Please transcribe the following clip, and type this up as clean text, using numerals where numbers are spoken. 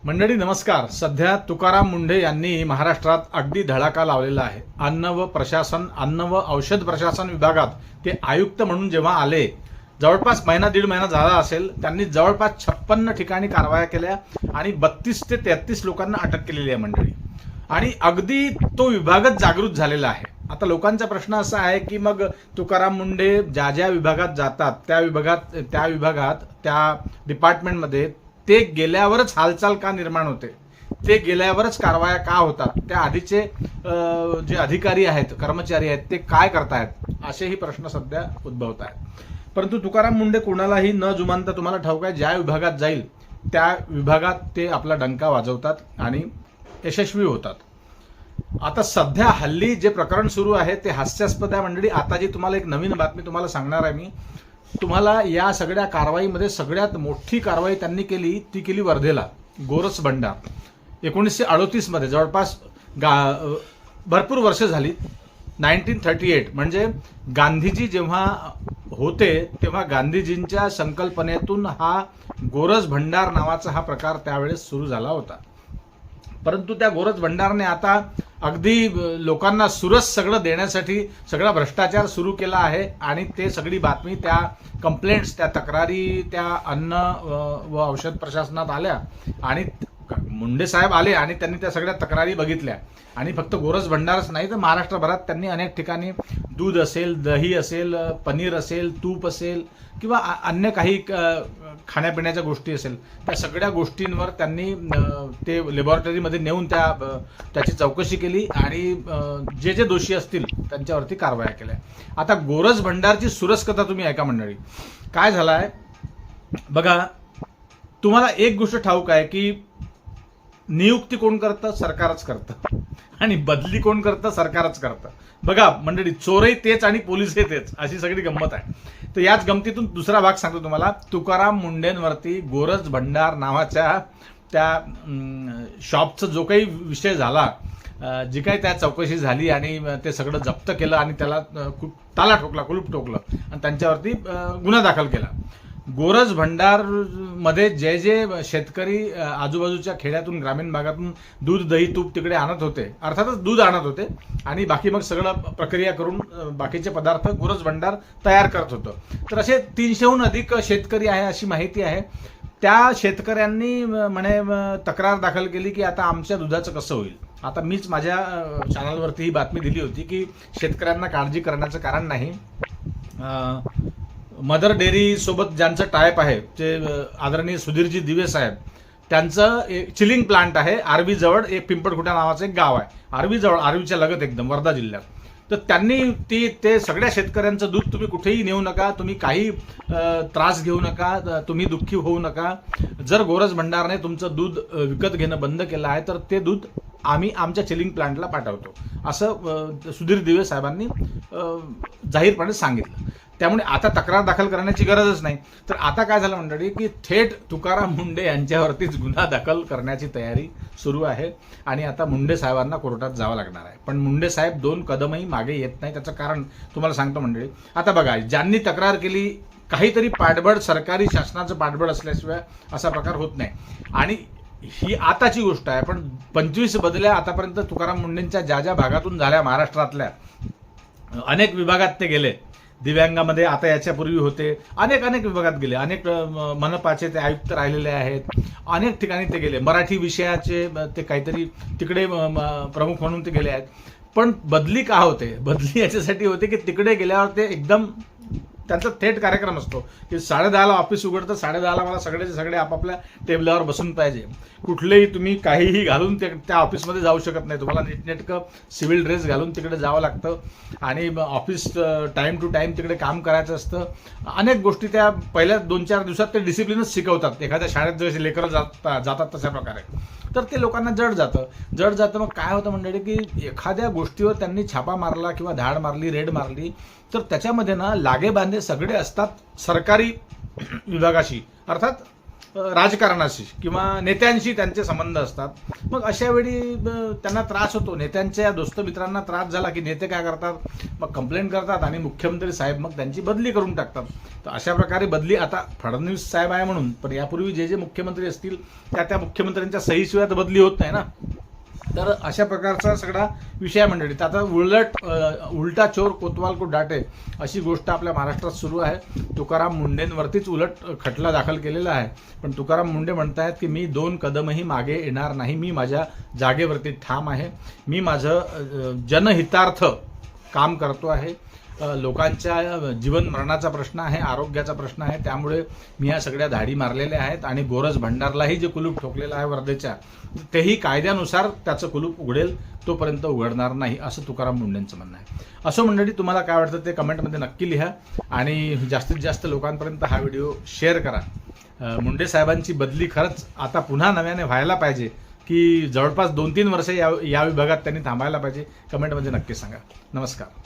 मंडळी नमस्कार. सध्या तुकाराम मुंढे यांनी महाराष्ट्रात अगदी धडाका लावलेला आहे. अन्न व औषध प्रशासन विभागात ते आयुक्त म्हणून जेव्हा आले, जवळपास दीड महिना झाला असेल, त्यांनी जवळपास 56 ठिकाणी कारवाया केल्या आणि 32 ते 33 लोकांना अटक केलेली आहे मंडळी. आणि अगदी तो विभागच जागृत झालेला आहे. आता लोकांचा प्रश्न असा आहे की मग तुकाराम मुंढे ज्या ज्या विभागात जातात त्या डिपार्टमेंटमध्ये ते गेल्यावरच हालचाल का निर्माण होते, ते गेल्यावरच कारवाया का होतात, त्या आधीचे जे अधिकारी आहेत, कर्मचारी आहेत, ते काय करतायत, असेही प्रश्न सध्या उद्भवत आहेत. परंतु तुकाराम मुंढे कोणालाही न जुमानता तुम्हाला ठाऊक आहे, ज्या विभागात जाईल त्या विभागात ते आपला डंका वाजवतात आणि यशस्वी होतात. आता सध्या हल्ली जे प्रकरण सुरू आहे ते हास्यास्पद आहे मंडळी. आता जी तुम्हाला एक नवीन बातमी तुम्हाला सांगणार आहे मी. तुम्हाला या सगळ्या कारवाईमध्ये सगळ्यात मोठी कारवाई त्यांनी केली, ती केली वर्धेला. गोरस भंडार 1938 मध्ये, जवळपास भरपूर वर्ष झाली. 1938 म्हणजे गांधीजी जेव्हा होते तेव्हा गांधीजींच्या संकल्पनेतून हा गोरस भंडार नावाचा हा प्रकार त्यावेळेस सुरू झाला होता. परंतु त्या गोरस भंडारने आता अगदी लोकांना सुरस सगळं देण्यासाठी सगळा भ्रष्टाचार सुरू केला आहे. आणि ते सगळी बातमी, त्या कंप्लेंट्स, त्या तक्रारी त्या अन्न व औषध प्रशासनात आल्या आणि मुंडे साहेब आले आणि त्यांनी त्या सगळ्या तक्रारी बघितल्या. आणि फक्त गोरस भंडारच नाही तर महाराष्ट्रभरात त्यांनी अनेक ठिकाणी दूध असेल, दही असेल, पनीर असेल, तूप असेल किंवा अन्य काही खाण्यापिण्याच्या गोष्टी असेल, त्या सगळ्या गोष्टींवर त्यांनी ते लॅबोरेटरीमध्ये नेऊन त्याची चौकशी केली आणि जे जे दोषी असतील त्यांच्यावरती कारवाया केल्या. आता गोरस भंडारची सुरस कथा तुम्ही ऐका मंडळी. काय झालं आहे बघा, तुम्हाला एक गोष्ट ठाऊक आहे की नियुक्ती कोण करतं? सरकारच करतं. आणि बदली कोण करतं? सरकारच करतं. बघा मंडळी, चोरही तेच आणि पोलीसही तेच, अशी सगळी गंमत आहे. तर याच गमतीतून दुसरा भाग सांगतो तुम्हाला. तुकाराम मुंढेंवरती गोरस भंडार नावाच्या त्या शॉपचा जो काही विषय झाला, जी काही त्या चौकशी झाली आणि ते सगळं जप्त केलं आणि त्याला ताला ठोकला, कुलूप ठोकलं आणि त्यांच्यावरती गुन्हा दाखल केला. गोरस भंडार मध्ये जे जे शेतकरी आजूबाजूच्या खेड्यातून, ग्रामीण भागातून दूध, दही, तूप तिकडे आणत होते, अर्थातच दूध आणत होते आणि बाकी मग सगळं प्रक्रिया करून बाकीचे पदार्थ गोरस भंडार तयार करत होतं. तर असे 300हून अधिक शेतकरी आहे अशी माहिती आहे. त्या शेतकऱ्यांनी म्हणे तक्रार दाखल केली की आता आमच्या दुधाचं कसं होईल. आता मीच माझ्या चॅनलवरती ही बातमी दिली होती की शेतकऱ्यांना काळजी करण्याचं कारण नाही. मदर डेअरी सोबत ज्यांचं टायप आहे ते आदरणीय सुधीरजी दिवे साहेब, त्यांचं एक चिलिंग प्लांट आहे आर्वी जवळ, एक पिंपळखुटा नावाचं एक गाव आहे आर्वी जवळ, आर्वीच्या लगत एकदम वर्धा जिल्ह्यात. तर त्यांनी ते सगळ्या शेतकऱ्यांचं दूध तुम्ही कुठेही नेऊ नका, तुम्ही काही त्रास घेऊ नका, तुम्ही दुःखी होऊ नका. जर गोरस भंडारने तुमचं दूध विकत घेणं बंद केलं आहे तर ते दूध आम्ही आमच्या चिलिंग प्लांटला पाठवतो, असं सुधीर दिवे साहेबांनी जाहीरपणे सांगितलं. त्यामुळे आता तक्रार दाखल करण्याची गरजच नाही. तर आता काय झालं मंडळी की थेट तुकाराम मुंढे यांच्यावरतीच गुन्हा दाखल करण्याची तयारी सुरू आहे आणि आता मुंढे साहेबांना कोर्टात जावं लागणार आहे. पण मुंढे साहेब 2 कदमही मागे येत नाही. त्याचं कारण तुम्हाला सांगतो मंडळी. आता बघा, ज्यांनी तक्रार केली, काहीतरी पाठबळ, सरकारी शासनाचं पाठबळ असल्याशिवाय असा प्रकार होत नाही. आणि ही आताची गोष्ट आहे, पण 25 बदल्या आतापर्यंत तुकाराम मुंढेंच्या ज्या ज्या भागातून झाल्या, महाराष्ट्रातल्या अनेक विभागात ते गेले. दिव्यांगामध्ये आता याच्यापूर्वी होते, अनेक विभागात गेले, अनेक मनपाचे ते आयुक्त राहिलेले आहेत, अनेक ठिकाणी ते गेले. मराठी विषयाचे ते काहीतरी तिकडे प्रमुख म्हणून ते गेले आहेत. पण बदली का होते? बदली याच्यासाठी होते की तिकडे गेल्यावर ते एकदम त्यांचा थेट कार्यक्रम असतो की 10:30ला ऑफिस उघडतं, 10:30ला मला सगळेचे सगळे आपापल्या टेबलावर बसून पाहिजे. कुठलेही तुम्ही काहीही घालून त्या ऑफिसमध्ये जाऊ शकत नाही. तुम्हाला नीटनेटकं सिव्हिल ड्रेस घालून तिकडे जावं लागतं आणि ऑफिस टाइम टू टाइम तिकडे काम करायचं असतं. अनेक गोष्टी त्या पहिल्या 2-4 दिवसात ते डिसिप्लिनच शिकवतात. एखाद्या शाळेत जसे लेकरं जातात तशा प्रकारे. तर ते लोकांना जड जातं. मग काय होतं मंडळी की एखाद्या गोष्टीवर त्यांनी छापा मारला किंवा धाड मारली, रेड मारली, तर त्याच्यामध्ये ना लागेबांधे सगळे असतात सरकारी विभागाशी, अर्थात राजकारणाशी किंवा नेत्यांशी त्यांचे संबंध असतात. मग अशा वेळी त्यांना त्रास होतो. नेत्यांच्या दोस्त मित्रांना त्रास झाला की नेते काय करतात, मग कंप्लेंट करतात आणि मुख्यमंत्री साहेब मग त्यांची बदली करून टाकतात. तर अशा प्रकारे बदली, आता फडणवीस साहेब आहे म्हणून, पण यापूर्वी जे मुख्यमंत्री असतील त्या मुख्यमंत्र्यांच्या सहीशिवाय तर बदली होत नाही ना. तर अशा प्रकारचा सगळा विषय मंडळीत. आता उलटा चोर कोतवाल को डाटे अशी गोष्ट आपल्या महाराष्ट्रात सुरू आहे. तुकाराम मुंडेंवरतीच उलट खटला दाखल केलेला आहे. पण तुकाराम मुंडे म्हणतायत की मी 2 कदमही मागे येणार नाही, मी माझ्या जागेवरती ठाम आहे, मी माझं जनहितार्थ काम करतो आहे. लोकांच्या जीवन मरणाचा प्रश्न आहे, आरोग्याचा प्रश्न आहे, त्यामुळे मी या सगळ्या धाडी मारलेल्या आहेत. आणि गोरज भंडारलाही जे कुलूप ठोकलेलं आहे वर्धेच्या, तेही कायद्यानुसार त्याचं कुलूप उघडेल, तोपर्यंत उघडणार नाही, असं तुकाराम मुंडेंचं म्हणणं आहे. असं मंडळी, तुम्हाला काय वाटतं ते कमेंटमध्ये नक्की लिहा आणि जास्तीत जास्त लोकांपर्यंत हा व्हिडिओ शेअर करा. मुंडे साहेबांची बदली खरंच आता पुन्हा नव्याने व्हायला पाहिजे की जवळपास 2-3 वर्षे या विभागात त्यांनी थांबायला पाहिजे. कमेंटमध्ये नक्की सांगा. नमस्कार.